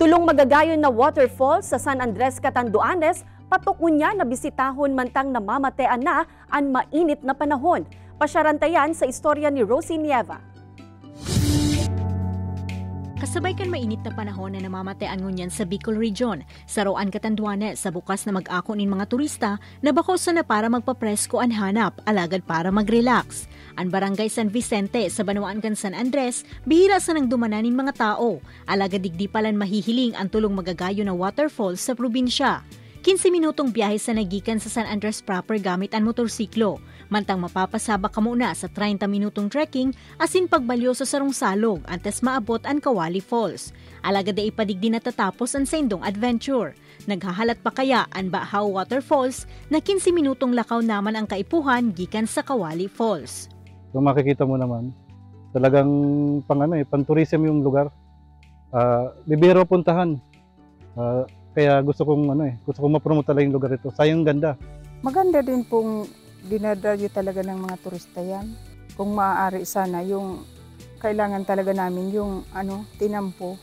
Tulong magagayon na waterfall sa San Andres, Catanduanes, patok niya na bisitahon mantang namamatean na ang mainit na panahon. Pasyarantayan sa istorya ni Rosie Nieva. Kasabay kan mainit na panahon na namamatean ngunyan sa Bicol Region, sa Roan, Catanduanes, sa bukas na mag-ako nin mga turista na bakosa na para magpapresko ang hanap, alagad para mag-relax. Ang barangay San Vicente sa Banuan kan San Andres, bihira sa nang dumananin mga tao, alagad digdi palan mahihiling ang tulong magagayo na waterfall sa probinsya. 15 minutong biyahe sa nagikan sa San Andres proper gamit ang motorsiklo. Mantang mapapasaba ka muna sa 30 minutong trekking asin pagbalyo sa sarong salog antes maabot ang Kawali Falls. Alagad ay ipadigdi na tatapos ang sendong adventure. Naghahalat pa kaya ang Bahaw Waterfalls na 15 minutong lakaw naman ang kaipuhan gikan sa Kawali Falls. Kung makikita mo naman, talagang pang-tourism yung lugar. Bibiro puntahan. Kaya gusto kong ma-promote talaga yung lugar ito. Sayang ganda. Maganda din pong dinadalyo talaga ng mga turista yan. Kung maaari sana, yung kailangan talaga namin yung tinampo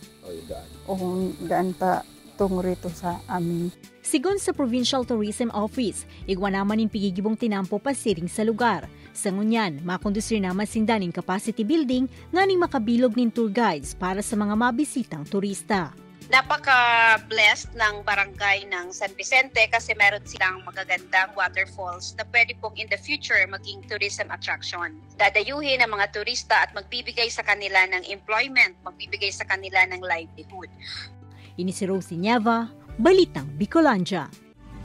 o daan pa tungo rito sa amin. Sigon sa Provincial Tourism Office, igwa naman yung pigigibong tinampo pasiring sa lugar. Sa ngunyan, makondusir naman sindaning capacity building nga ning makabilog nin tour guides para sa mga mabisitang turista. Napaka-blessed ng barangay ng San Vicente kasi meron silang magagandang waterfalls na pwede pong in the future maging tourism attraction. Dadayuhin ang mga turista at magbibigay sa kanila ng employment, magbibigay sa kanila ng livelihood. Ini si Rosie Nieva, Balitang Bicolandia.